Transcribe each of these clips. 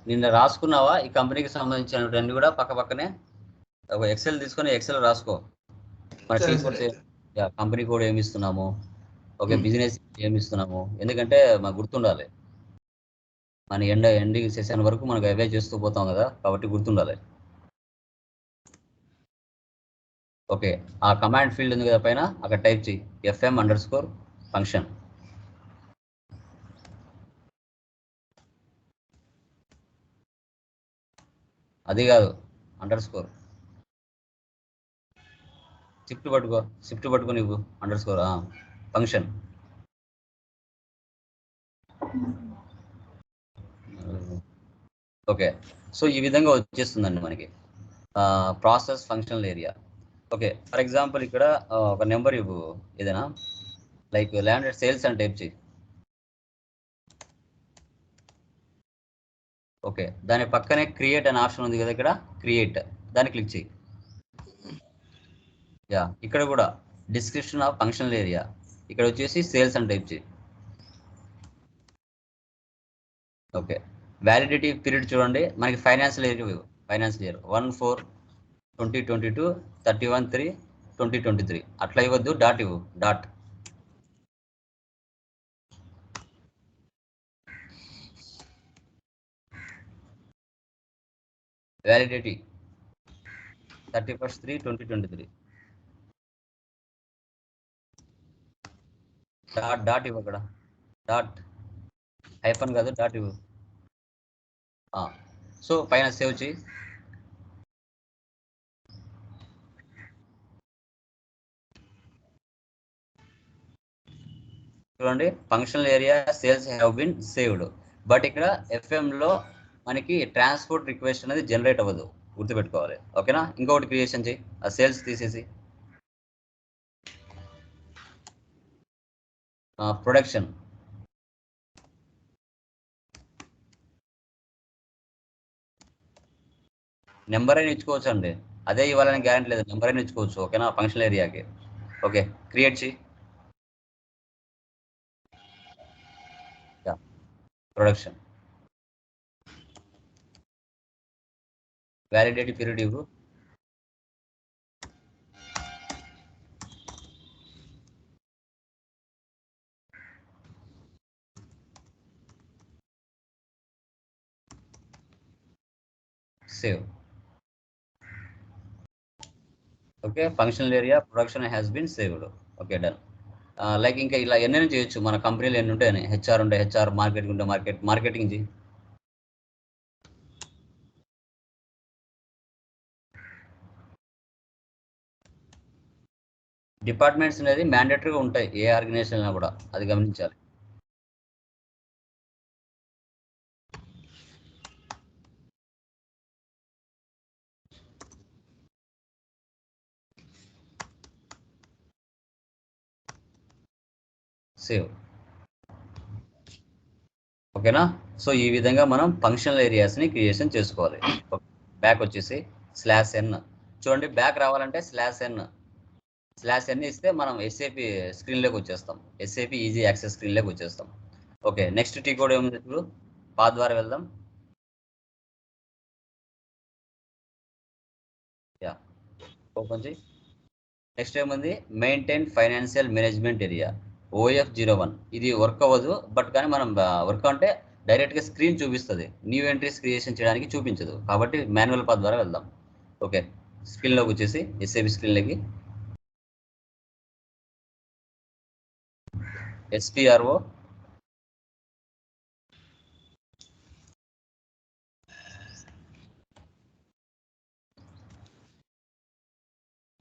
నిన్న రాసుకున్నావా ఈ కంపెనీకి సంబంధించినటువంటి కూడా పక్క పక్కనే ఒక ఎక్సెల్ తీసుకొని ఎక్సెల్ రాసుకో. మన టీ ఫోర్స్ కంపెనీ కూడా ఏమి ఇస్తున్నాము, ఓకే బిజినెస్ ఏమి ఇస్తున్నాము, ఎందుకంటే మాకు గుర్తుండాలి. మన ఎండింగ్ సెషన్ వరకు మనకు అవే చేస్తూ పోతాం కదా, కాబట్టి గుర్తుండాలి. ఓకే, ఆ కమాండ్ ఫీల్డ్ ఉంది కదా పైన, అక్కడ టైప్ చేయి FM_ఫంక్షన్. అది కాదు, అండర్స్కోర్. షిఫ్ట్ పట్టుకో నీకు అండర్స్కోర్ ఫంక్షన్. ఓకే, సో ఈ విధంగా వచ్చేస్తుందండి మనకి process functional area. Okay, for example ఇక్కడ ఒక నెంబర్ ఇవ్వు ఏదైనా, లైక్ ల్యాండెడ్ సేల్స్ అని టైప్ చేయి. ఓకే, దాని పక్కనే క్రియేట్ అనే ఆప్షన్ ఉంది కదా, ఇక్కడ క్రియేట్ దాన్ని క్లిక్ చేయి. యా, ఇక్కడ కూడా డిస్క్రిప్షన్ ఆఫ్ ఫంక్షనల్ ఏరియా, ఇక్కడ వచ్చేసి సేల్స్ అని టైప్ చేయి. ఓకే, వ్యాలిడిటీ పీరియడ్ చూడండి మనకి ఫైనాన్షియల్ ఇయర్ 1/4/2022 31/3/2023 అట్లా ఇవ్వద్దు, డాట్ ఇవ్వు. డాట్ వ్యాలిడిటీ 31/3/2023 డాట్ ఇవ్వు. అక్కడ డాట్ హైఫన్ కాదు, డాట్ ఇవ్వు. సో పైన సేవ్ చేయి. చూడండి functional area sales have been saved. But ఇక్కడ FM లో మనకి ట్రాన్స్పోర్ట్ రిక్వెస్ట్ అనేది జనరేట్ అవ్వదు, గుర్తుపెట్టుకోవాలి. ఓకేనా, ఇంకొకటి క్రియేషన్ చేయి, ఆ సేల్స్ తీసేసి ప్రొడక్షన్. నెంబర్ అయినా ఇచ్చుకోవచ్చు అండి, అదే ఇవ్వాలని గ్యారెంటీ లేదు, నెంబర్ అయినా ఇచ్చుకోవచ్చు. ఓకేనా, ఫంక్షనల్ ఏరియాకి. ఓకే, క్రియేట్ చేయి ప్రొడక్షన్. వ్యాలిడిటీ పీరియడ్ ఇవ్వు. Save. Okay, functional area production has been saved. Okay, done. Like ఇంకా ఇలా ఎన్నైనా చేయొచ్చు, మన కంపెనీలో ఎన్ని ఉంటాయని. HR ఉంటే HR, మార్కెటింగ్ ఉంటే మార్కెటింగ్ చేయి. డిపార్ట్మెంట్స్ అనేది మ్యాండేటరీగా ఉంటాయి ఏ ఆర్గనైజేషన్ కూడా, అది గమనించాలి. సేవ్. ఓకేనా, సో ఈ విధంగా మనం ఫంక్షనల్ ఏరియాస్ని క్రియేషన్ చేసుకోవాలి. బ్యాక్ వచ్చేసి /n. చూడండి, బ్యాక్ రావాలంటే /n ఇస్తే మనం SAP స్క్రీన్లోకి వచ్చేస్తాం, SAP ఈజీ యాక్సెస్ స్క్రీన్లోకి వచ్చేస్తాం. ఓకే, నెక్స్ట్ టీ కోడ్ ఏముంది, ఇప్పుడు పాత్ ద్వారా వెళ్దాం. యా, ఓపెన్ చేయి. నెక్స్ట్ ఏముంది, maintain financial management area OF01. ఇది వర్క్ అవ్వదు, బట్ కానీ మనం వర్క్ అంటే డైరెక్ట్గా స్క్రీన్ చూపిస్తుంది, న్యూ ఎంట్రీస్ క్రియేషన్ చేయడానికి చూపించదు, కాబట్టి మాన్యువల్ పాత్ ద్వారా వెళ్దాం. ఓకే, స్క్రీన్లోకి వచ్చేసి SAP స్క్రీన్లోకి SPRO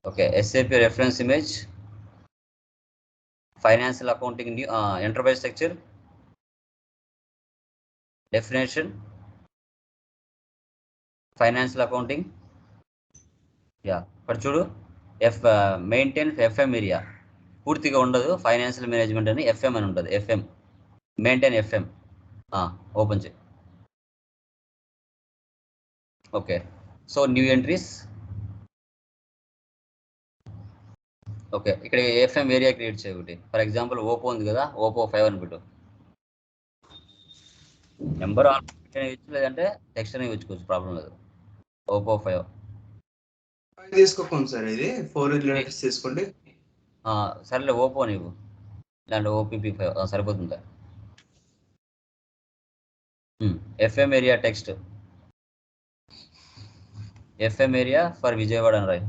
okay, SAP reference image, financial accounting new enterprise structure, definition, financial accounting. Yeah, ఇక్కడ చూడు, మెయింటైన్ FM ఏరియా పూర్తిగా ఉండదు, ఫైనాన్షియల్ మేనేజ్మెంట్ అని FM అని ఉంటుంది. FM మెయింటైన్ FM ఓపెన్ చేయి. Okay, so new entries. Okay, ఇక్కడ FM ఏరియా క్రియేట్ చేయ ఒకటి. ఫర్ ఎగ్జాంపుల్ ఓపో ఉంది కదా, OPPO 5 అని పెట్టు. నెంబర్ లేదంటే టెక్స్ట్ అని ఇచ్చుకోవచ్చు, ప్రాబ్లం లేదు. ఓపో 5 తీసుకోకండి సార్, ఇది 4 లీటర్స్ తీసుకోండి. సరేలే ఓపో నీవు ఇలాంటి ఓపీపీ 5 సరిపోతుందా? FM area text, FM area for Vijayawada అని రాయి.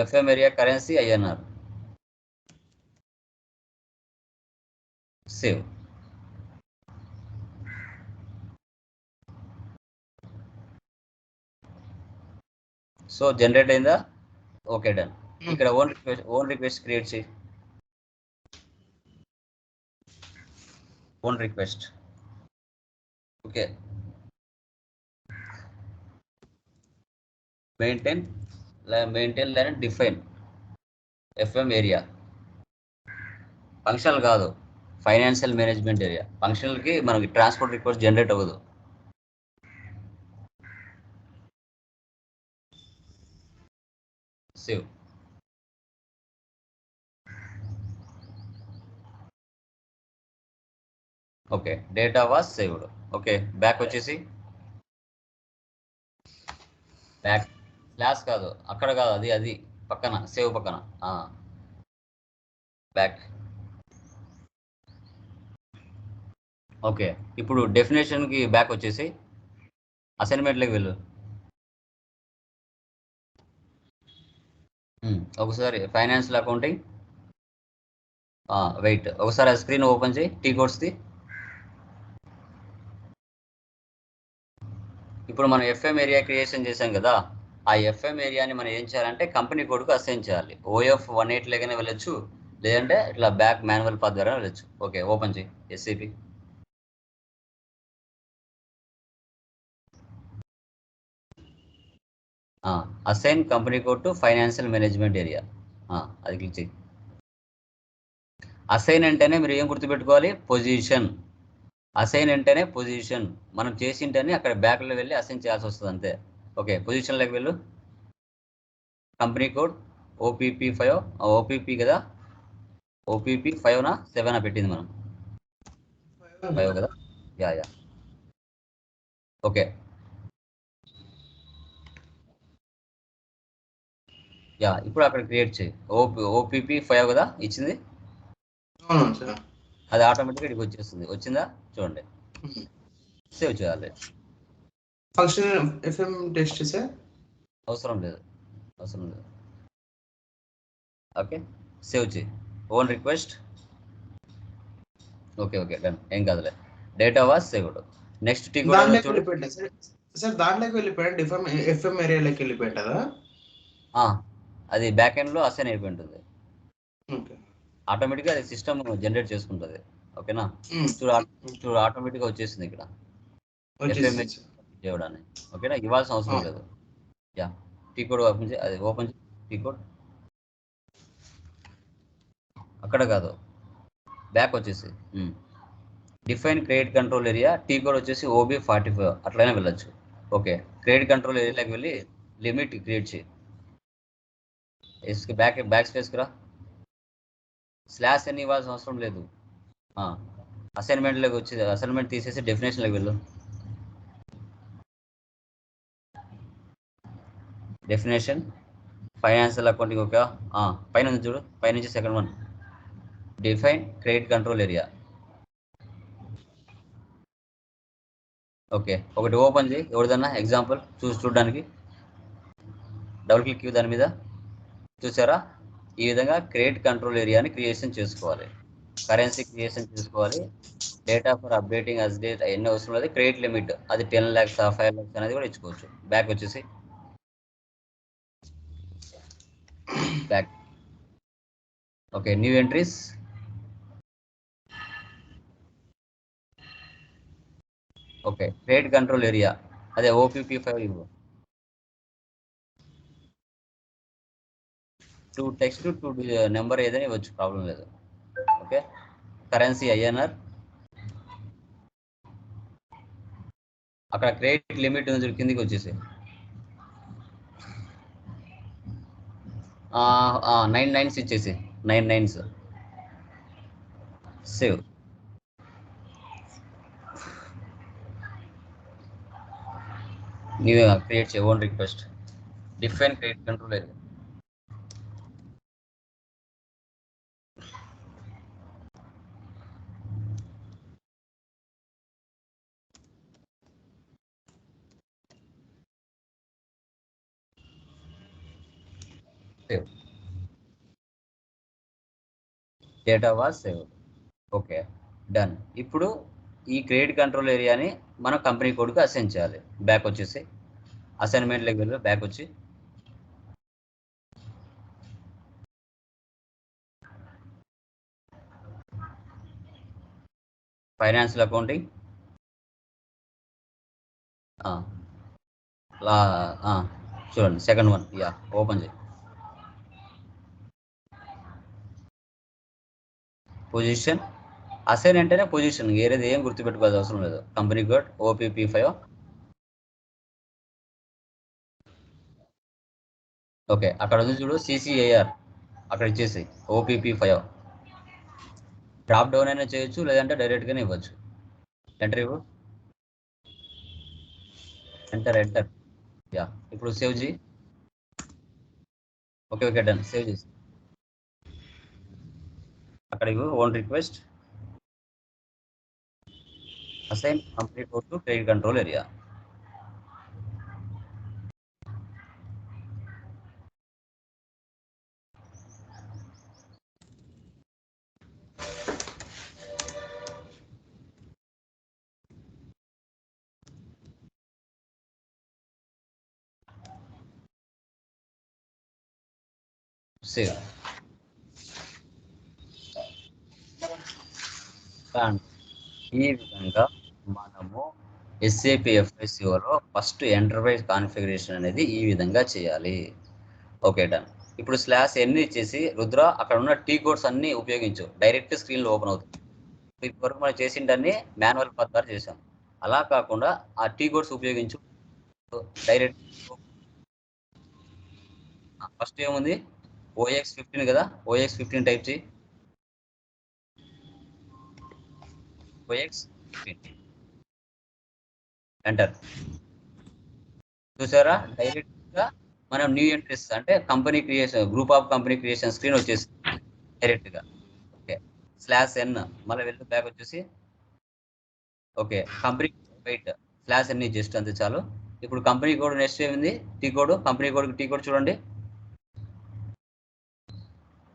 FM area currency INR. Save. So generate అయిందా? Okay done. ఇక్కడ ఓన్ రిక్వెస్ట్ క్రియేట్ చేయి. Own request. ఓకే, మెయింటైన్ లేదా డిఫైన్ ఎఫ్ఎం ఏరియా. ఫంక్షనల్ కాదు, ఫైనాన్షియల్ మేనేజ్మెంట్ ఏరియా. ఫంక్షనల్కి మనకి ట్రాన్స్పోర్ట్ రిక్వెస్ట్ జనరేట్ అవ్వదు. Save. Okay, data was saved. Okay, back వచ్చేసి back class కాదు, అక్కడ కాదు, అది పక్కన సేవ్ పక్కన బ్యాక్. ఓకే, ఇప్పుడు డెఫినేషన్కి బ్యాక్ వచ్చేసి అసైన్మెంట్లోకి వెళ్ళు. ఒకసారి ఫైనాన్షియల్ అకౌంటింగ్, వెయిట్ ఒకసారి ఆ స్క్రీన్ ఓపెన్ చేయి, టీ కోడ్స్ది. ఇప్పుడు మనం ఎఫ్ఎం ఏరియా క్రియేషన్ చేసాం కదా, ఆ ఎఫ్ఎం ఏరియాని మనం ఏం చేయాలంటే కంపెనీ కోడ్కు అసైన్ చేయాలి. OF 18 లేకనే వెళ్ళొచ్చు, లేదంటే ఇట్లా బ్యాక్ మాన్యువల్ పాత్ ద్వారా వెళ్ళొచ్చు. ఓకే, ఓపెన్ చేయి SCP. Assign company code to financial management area, అది క్లిక్ చేయి. అసైన్ అంటేనే మీరు ఏం గుర్తుపెట్టుకోవాలి? పొజిషన్. అసైన్ అంటేనే పొజిషన్. మనం చేసింటేనే అక్కడ బ్యాక్లో వెళ్ళి అసైన్ చేయాల్సి వస్తుంది అంతే. ఓకే, పొజిషన్లోకి వెళ్ళు. కంపెనీ కోడ్ OPP5, OPP కదా, OPP5నా 7 పెట్టింది మనం? 5 కదా. యా. Okay, yeah. ఇప్పుడు అక్కడ క్రియేట్ చేయి. OPP5 కదా ఇచ్చింది, అది ఆటోమేటిక్గా ఇక్కడికి వచ్చేస్తుంది. వచ్చిందా చూడండి. సేవ్ చేయాలి. ఫంక్షన్ ఎఫ్ఎం టెస్ట్ సార్ అవసరం లేదు. ఓకే, సేవ్ చేయి. Own request. ఓకే డన్, ఏం కాదులే. Data was saved. Next T కూడా చూడు. సార్ దాంట్లోకి వెళ్ళిపోయాడు, ఎఫ్ఎం ఏరియాలోకి వెళ్ళిపోయాడా? అది బ్యాక్ ఎండ్లో అసైన్ అయిపోయి ఉంటుంది. ఆటోమేటిక్గా అది సిస్టమ్ జనరేట్ చేసుకుంటుంది. ఓకేనా? చూడు ఆటోమేటిక్గా వచ్చేసింది ఇక్కడ చేయడానికి. ఓకేనా? ఇవ్వాల్సిన అవసరం లేదు. యా, టీ కోడ్ ఓపెన్ చేయి. అది ఓపెన్ చేయి టీ కోడ్. అక్కడ కాదు, బ్యాక్ వచ్చేసి define credit control area. T code వచ్చేసి OB45, అట్లయినా వెళ్ళొచ్చు. ఓకే, క్రెడిట్ కంట్రోల్ ఏరియాలోకి వెళ్ళి లిమిట్ క్రియేట్ చేయి. బ్యాక్ స్పేస్కి రా. స్లాష్ అని ఇవ్వాల్సిన అవసరం లేదు. అసైన్మెంట్లోకి వచ్చి అసైన్మెంట్ తీసేసి డెఫినేషన్లోకి వెళ్ళు. Definition financial accounting. ఓకే, పైన ఉంది చూడు, పైనుంచి second one, define credit control area. Okay, ఒకటి ఓపెన్ చేయి, ఎవరిదన్నా ఎగ్జాంపుల్ చూడడానికి. డబుల్ క్లిక్ దాని మీద. చూసారా? ఈ విధంగా క్రెడిట్ కంట్రోల్ ఏరియాని క్రియేషన్ చేసుకోవాలి. కరెన్సీ క్రియేషన్ చేసుకోవాలి. Data for updating as date ఎన్ని అవసరం లేదు. క్రెడిట్ లిమిట్ అది 10 lakhs 5 lakhs అనేది కూడా ఇచ్చుకోవచ్చు. బ్యాక్ వచ్చేసి back. Okay, new entries. Okay, credit control area అదే OPP5 ఇవ్వు. 2 టెక్స్ట్ 2 నెంబర్ ఏదైనా ఇవ్వచ్చు, ప్రాబ్లం లేదు. Okay, currency INR. అక్కడ క్రెడిట్ లిమిట్ ఉంది కిందికి వచ్చేసి 9 9s ఇచ్చేసి 9 9s సేవ్. నీవే క్రియేట్ చేయ own request define create control area. Save data was save. Okay done. ఇప్పుడు ఈ క్రియేట్ కంట్రోల్ ఏరియాని మన కంపెనీ కోడ్కి అసైన్ చేయాలి. బ్యాక్ వచ్చేసి అసైన్మెంట్లోకి వెళ్ళి బ్యాక్ వచ్చి ఫైనాన్షియల్ అకౌంటింగ్ చూడండి సెకండ్ వన్. యా ఓపెన్ చేయి. పొజిషన్ అసైన్ అంటేనే పొజిషన్, వేరేది ఏం గుర్తుపెట్టుకోవాల్సిన అవసరం లేదు. Company code OPP5. ఓకే అక్కడ ఉంది చూడు CCAR, అక్కడ ఇచ్చేసి OPP5. డ్రాప్ డౌన్ అయినా చేయొచ్చు, లేదంటే డైరెక్ట్గానే ఇవ్వచ్చు. ఎంటర్ ఇవ్వు. Enter enter. యా ఇప్పుడు సేవ్ చేయి. Okay done. సేవ్ చేసి అక్కడ ఇవ్వు own request assign company code to credit control area. Save. ఈ విధంగా మనము SAP FICOలో ఫస్ట్ ఎంటర్ప్రైజ్ కాన్ఫిగరేషన్ అనేది ఈ విధంగా చేయాలి. Okay done. ఇప్పుడు /n ఇచ్చేసి రుద్ర అక్కడ ఉన్న టీ కోడ్స్ అన్ని ఉపయోగించు, డైరెక్ట్ స్క్రీన్లో ఓపెన్ అవుతుంది. ఇప్పటివరకు మనం చేసిందన్నీ మాన్యువల్ పద్ధతి చేసాం. అలా కాకుండా ఆ టీ కోడ్స్ ఉపయోగించు డైరెక్ట్. ఫస్ట్ ఏముంది OX15 కదా, OX15 టైప్ చేయి. OX15 enter. చూసారా డైరెక్ట్ గా మనం న్యూ ఎంట్రీస్ అంటే company creation, group of company creation screen వచ్చేసి డైరెక్ట్ గా. ఓకే /n మళ్ళీ వెళ్ళి బ్యాక్ వచ్చేసి okay company wait /n just అంతే చాలు. ఇప్పుడు కంపెనీ కోడ్ నెక్స్ట్ ఏమింది T code, company code T code చూడండి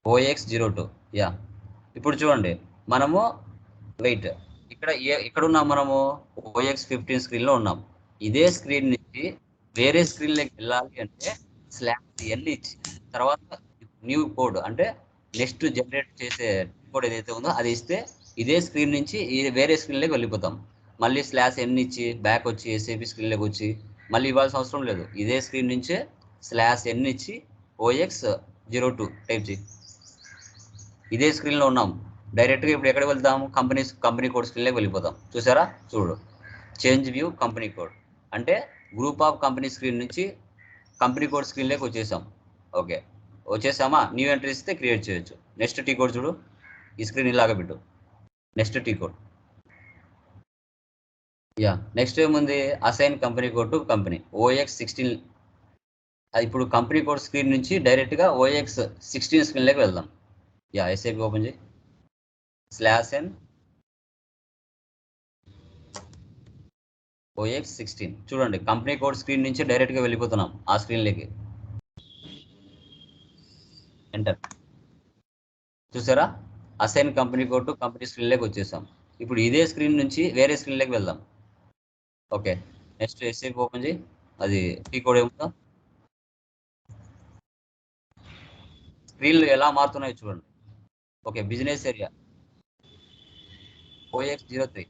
OX02. యా ఇప్పుడు చూడండి మనము వెయిట్ ఇక్కడ ఉన్నాం, మనము OX15 స్క్రీన్ లో ఉన్నాం. ఇదే స్క్రీన్ నుంచి వేరే స్క్రీన్ లోకి వెళ్ళాలి అంటే /n ఇచ్చి తర్వాత న్యూ కోడ్ అంటే నెక్స్ట్ జనరేట్ చేసే కోడ్ ఏదైతే ఉందో అది ఇస్తే ఇదే స్క్రీన్ నుంచి వేరే స్క్రీన్ లోకి వెళ్ళిపోతాం. మళ్ళీ /n ఇచ్చి బ్యాక్ వచ్చి SAP స్క్రీన్ లోకి వచ్చి మళ్ళీ ఇవ్వాల్సిన అవసరం లేదు. ఇదే స్క్రీన్ నుంచే /n ఇచ్చి OX02 టైప్ చేయి. ఇదే స్క్రీన్ లో ఉన్నాం. డైరెక్ట్గా ఇప్పుడు ఎక్కడ వెళ్తాం, కంపెనీ కోడ్ స్క్రీన్లోకి వెళ్ళిపోతాం. చూసారా చూడు చేంజ్ వ్యూ కంపెనీ కోడ్ అంటే గ్రూప్ ఆఫ్ కంపెనీ స్క్రీన్ నుంచి కంపెనీ కోడ్ స్క్రీన్లోకి వచ్చేసాం. ఓకే వచ్చేసామా, న్యూ ఎంట్రీ ఇస్తే క్రియేట్ చేయొచ్చు. నెక్స్ట్ టీ కోడ్ చూడు, ఈ స్క్రీన్ ఇలాగ పెట్టు. Next T code. Yeah next ఏముంది assign company code to company OX16. ఇప్పుడు కంపెనీ కోడ్ స్క్రీన్ నుంచి డైరెక్ట్గా OX16 స్క్రీన్లోకి వెళ్దాం. యా SAP ఓపెన్ చేయి. /n OX16 చూడండి కంపెనీ కోడ్ స్క్రీన్ నుంచి డైరెక్ట్గా వెళ్ళిపోతున్నాం ఆ స్క్రీన్లోకి. ఎంటర్. చూసారా assign company code to company స్క్రీన్లోకి వచ్చేసాం. ఇప్పుడు ఇదే స్క్రీన్ నుంచి వేరే స్క్రీన్లోకి వెళ్దాం. ఓకే నెక్స్ట్ SAP ఓపెన్ చేయి. అది టీ కోడ్ ఏముందో స్క్రీన్లు ఎలా మారుతున్నాయో చూడండి. Okay business area OX03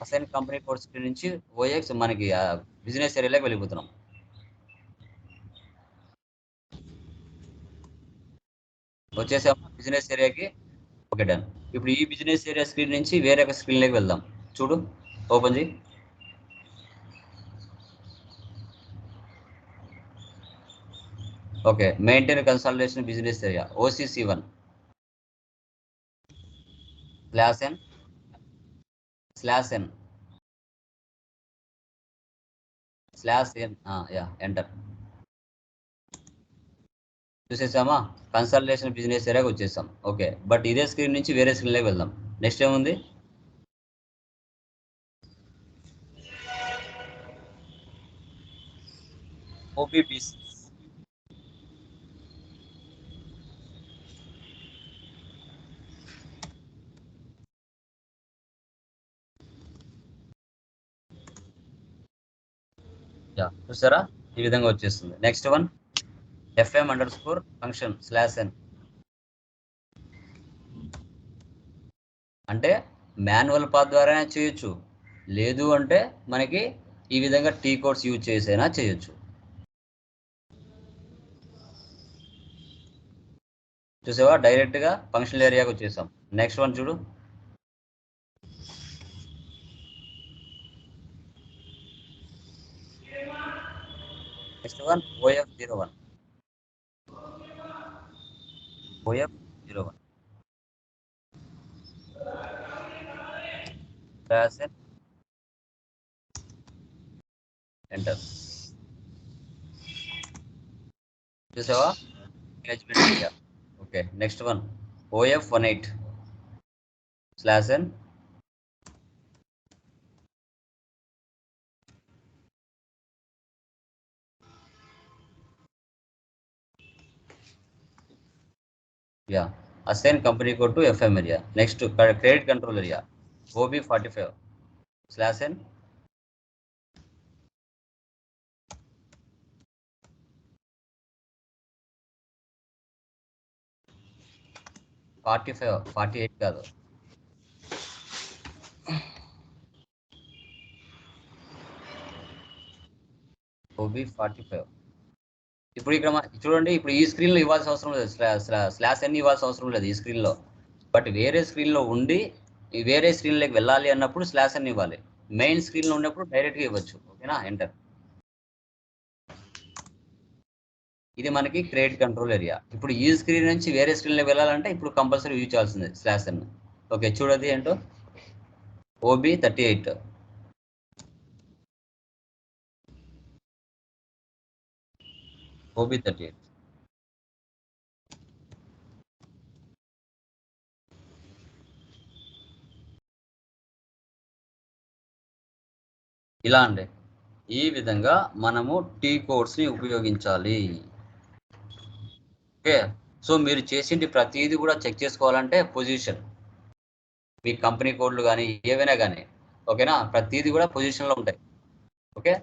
assign company code screen నుంచి OX మనకి బిజినెస్ ఏరియాలోకి వెళ్ళిపోతున్నాం. వచ్చేసాము బిజినెస్ ఏరియాకి. Okay done. ఇప్పుడు ఈ బిజినెస్ ఏరియా స్క్రీన్ నుంచి వేరే ఒక స్క్రీన్లోకి వెళ్దాం. చూడు ఓపెన్ చేయి. Okay, maintain consultation business area OCC1 /n yeah enter చూసేసామా. కన్సల్టేషన్ బిజినెస్ ఏరియాకి వచ్చేసాం. ఓకే, బట్ ఇదే స్క్రీన్ నుంచి వేరే స్క్రీన్లోకి వెళ్దాం. నెక్స్ట్ ఏముంది? OPBC చూసారా, ఈ విధంగా వచ్చేస్తుంది. నెక్స్ట్ వన్ FM_function /n అంటే మాన్యువల్ పాత్ ద్వారా చేయొచ్చు, లేదు అంటే మనకి ఈ విధంగా టీ కోడ్స్ యూజ్ చేసైనా చేయొచ్చు. చూసావా, డైరెక్ట్గా ఫంక్షనల్ ఏరియాకి వచ్చేసాం. నెక్స్ట్ వన్ చూడు, నెక్స్ట్ వన్ OF01 ఎంటర్ చూసావా, management area. Okay, next one OF18 /n assign company code to FM area. Next credit control area OB45 /n 48 కాదు, OB45. ఇప్పుడు ఇక్కడ చూడండి, ఇప్పుడు ఈ స్క్రీన్లో ఇవ్వాల్సిన అవసరం లేదు, /n ఇవ్వాల్సిన అవసరం లేదు ఈ స్క్రీన్లో. బట్ వేరే స్క్రీన్లో ఉండి వేరే స్క్రీన్లోకి వెళ్ళాలి అన్నప్పుడు /n ఇవ్వాలి. మెయిన్ స్క్రీన్లో ఉన్నప్పుడు డైరెక్ట్గా ఇవ్వచ్చు. ఓకేనా, ఎంటర్. ఇది మనకి క్రెడిట్ కంట్రోల్ ఏరియా. ఇప్పుడు ఈ స్క్రీన్ నుంచి వేరే స్క్రీన్లోకి వెళ్ళాలంటే ఇప్పుడు కంపల్సరీ యూజ్ చేయాల్సింది /n. ఓకే, చూడది ఏంటో OB38 ఇలా అండి. ఈ విధంగా మనము టీ కోడ్స్ని ఉపయోగించాలి. ఓకే, సో మీరు చేసింది ప్రతిదీ కూడా చెక్ చేసుకోవాలంటే పొజిషన్, మీ కంపెనీ కోడ్లు కానీ ఏవైనా కానీ, ఓకేనా, ప్రతిదీ కూడా పొజిషన్లో ఉంటాయి. ఓకే,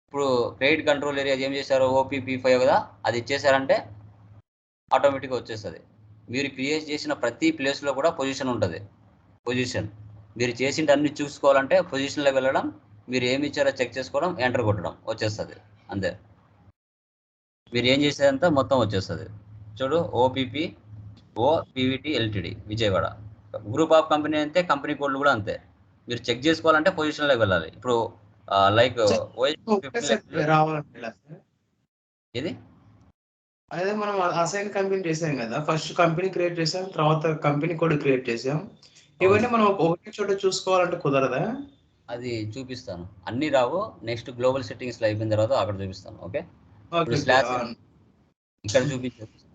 ఇప్పుడు క్రెడిట్ కంట్రోల్ ఏరియా ఏం చేశారు, OPP5 కదా, అది ఇచ్చేసారంటే ఆటోమేటిక్గా వచ్చేస్తుంది. మీరు క్రియేట్ చేసిన ప్రతి ప్లేస్లో కూడా పొజిషన్ ఉంటుంది. పొజిషన్ మీరు చేసింది అన్ని చూసుకోవాలంటే పొజిషన్లో వెళ్ళడం, మీరు ఏమి ఇచ్చారో చెక్ చేసుకోవడం, ఎంటర్ కొట్టడం, వచ్చేస్తుంది అంతే. మీరు ఏం చేసేదంతా మొత్తం వచ్చేస్తుంది. చూడు, OPVT LTD Vijayawada group of company అంతే, కంపెనీ కోడ్లు కూడా అంతే. మీరు చెక్ చేసుకోవాలంటే పొజిషన్లోకి వెళ్ళాలి. ఇప్పుడు లైక్ ఇది అదే మనం అసైన్ కంపెనీ చేసాం కదా, ఫస్ట్ కంపెనీ క్రియేట్ చేసాం, తర్వాత కంపెనీ కోడ్ క్రియేట్ చేసాం. ఇవన్నీ మనం ఒకటే చోట చూసుకోవాలంటే కుదరదా? అది చూపిస్తాను, అన్ని రావు. నెక్స్ట్ గ్లోబల్ సెట్టింగ్స్ లో అయిపోయిన తర్వాత అక్కడ చూపిస్తాను. ఓకే, ఇక్కడ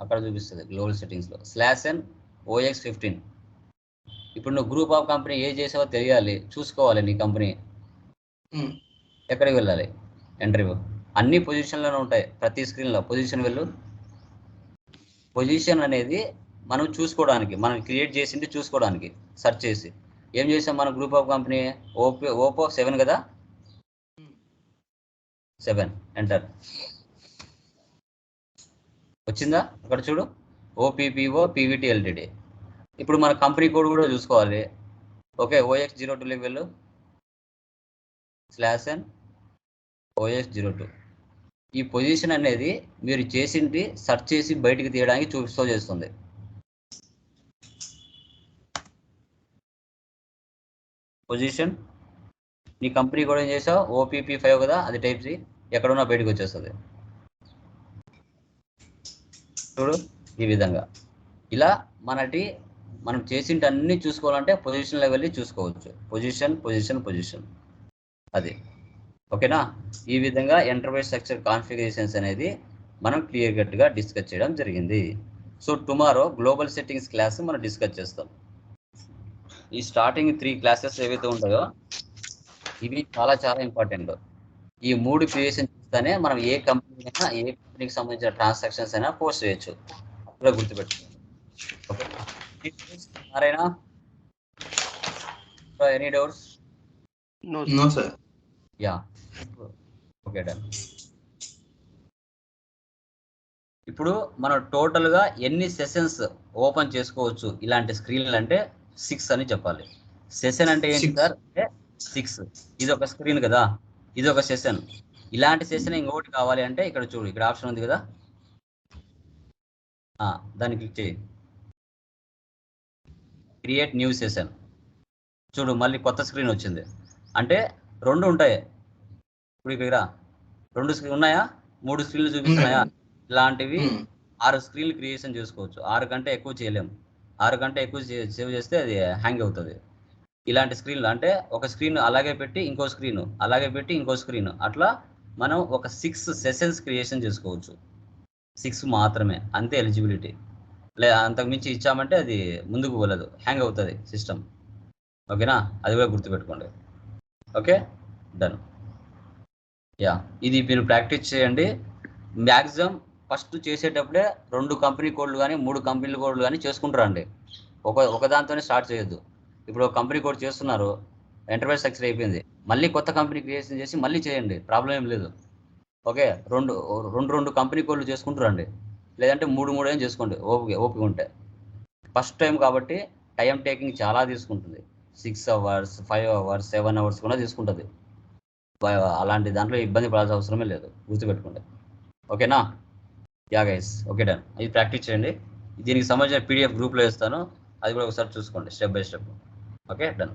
అక్కడ చూపిస్తుంది గ్లోబల్ సెట్టింగ్స్ లో /n OX15. ఇప్పుడు నువ్వు గ్రూప్ ఆఫ్ కంపెనీ ఏ చేసావో తెలియాలి, చూసుకోవాలి నీ కంపెనీ. ఎక్కడికి వెళ్ళాలి, ఎంట్రీ. అన్ని పొజిషన్లోనే ఉంటాయి ప్రతి స్క్రీన్లో. పొజిషన్ వెళ్ళు. పొజిషన్ అనేది మనం చూసుకోవడానికి, మనం క్రియేట్ చేసింది చూసుకోవడానికి సెర్చ్ చేసి ఏం చేసాం, మన గ్రూప్ ఆఫ్ కంపెనీ ఓపో 7 కదా, 7 ఎంటర్. వచ్చిందా, అక్కడ చూడు, OPPO/PVT LTD. ఇప్పుడు మన కంపెనీ కోడ్ కూడా చూసుకోవాలి. ఓకే, OX02 వెళ్ళు, /n OX02. ఈ పొజిషన్ అనేది మీరు చేసింది సెర్చ్ చేసి బయటికి తీయడానికి చూపిస్తూ చేస్తుంది. పొజిషన్ నీ కంపెనీ కూడా ఏం చేసావు, OPP5 కదా, అది టైప్ సి, ఎక్కడున్నా బయటకు వచ్చేస్తుంది. చూడు ఈ విధంగా. ఇలా మనం చేసింటి అన్ని చూసుకోవాలంటే పొజిషన్ లెవెల్ చూసుకోవచ్చు. పొజిషన్ అది. ఓకేనా? ఈ విధంగా ఎంటర్ప్రైజ్ స్ట్రక్చర్ కాన్ఫిగరేషన్స్ అనేది మనం క్లియర్ కట్గా డిస్కస్ చేయడం జరిగింది. So tomorrow global settings class మనం డిస్కస్ చేస్తాం. ఈ స్టార్టింగ్ 3 క్లాసెస్ ఏవైతే ఉంటాయో ఇవి చాలా చాలా ఇంపార్టెంట్. ఈ 3 క్రియేషన్ చేస్తేనే మనం ఏ కంపెనీకి సంబంధించిన ట్రాన్సాక్షన్స్ అయినా పోస్ట్ చేయొచ్చు. అప్పుడే గుర్తుపెట్టుకోండి. ఓకే, ఎవరైనా any doubts? No sir. Yeah, okay done. ఇప్పుడు మనం టోటల్గా ఎన్ని సెషన్స్ ఓపెన్ చేసుకోవచ్చు ఇలాంటి స్క్రీన్లు అంటే 6 అని చెప్పాలి. సెషన్ అంటే ఏంటి సార్? అంటే 6. ఇది ఒక స్క్రీన్ కదా, ఇది ఒక సెషన్. ఇలాంటి సెషన్ ఇంకొకటి కావాలి అంటే ఇక్కడ చూడు, ఇక్కడ ఆప్షన్ ఉంది కదా, దాన్ని క్లిక్ చేయి. Create new session. చూడు మళ్ళీ కొత్త స్క్రీన్ వచ్చింది. అంటే 2 ఉంటాయి. ఇప్పుడు ఇక్కడ 2 స్క్రీన్ ఉన్నాయా? 3 స్క్రీన్లు చూపిస్తున్నాయా? ఇలాంటివి 6 స్క్రీన్లు క్రియేషన్ చేసుకోవచ్చు. 6 కంటే ఎక్కువ చేయలేము. 6 కంటే ఎక్కువ సేవ్ చేస్తే అది హ్యాంగ్ అవుతుంది. ఇలాంటి స్క్రీన్లు అంటే ఒక స్క్రీన్ అలాగే పెట్టి ఇంకో స్క్రీన్, అలాగే పెట్టి ఇంకో స్క్రీన్, అట్లా మనం ఒక 6 సెషన్స్ క్రియేషన్ చేసుకోవచ్చు. 6 మాత్రమే, అంతే ఎలిజిబిలిటీ. అంతకు మించి ఇచ్చామంటే అది ముందుకు పోలేదు, హ్యాంగ్ అవుతుంది సిస్టమ్. ఓకేనా? అది కూడా గుర్తుపెట్టుకోండి. Okay done. యా, ఇది మీరు ప్రాక్టీస్ చేయండి. మ్యాక్సిమం ఫస్ట్ చేసేటప్పుడే 2 కంపెనీ కోడ్లు కానీ 3 కంపెనీ కోడ్లు కానీ చేసుకుంటారండి. ఒక దాంతోనే స్టార్ట్ చేయొద్దు. ఇప్పుడు ఒక కంపెనీ కోడ్ చేస్తున్నారు, ఎంటర్ప్రైజ్ స్ట్రక్చర్ అయిపోయింది, మళ్ళీ కొత్త కంపెనీ క్రియేషన్ చేసి మళ్ళీ చేయండి, ప్రాబ్లం ఏం లేదు. ఓకే, రెండు కంపెనీ కోడ్లు చేసుకుంటారండి, లేదంటే 3 ఏం చేసుకోండి ఓపిక ఉంటే. ఫస్ట్ టైం కాబట్టి టైం టేకింగ్ చాలా తీసుకుంటుంది. 6 అవర్స్, 5 అవర్స్, 7 అవర్స్ కూడా తీసుకుంటుంది. అలాంటి దాంట్లో ఇబ్బంది పడాల్సిన అవసరమే లేదు, గుర్తుపెట్టుకోండి. ఓకేనా? Yeah guys, okay done. ఇది ప్రాక్టీస్ చేయండి. దీనికి సంబంధించిన PDF గ్రూప్లో ఇస్తాను, అది కూడా ఒకసారి చూసుకోండి step by step. Okay done.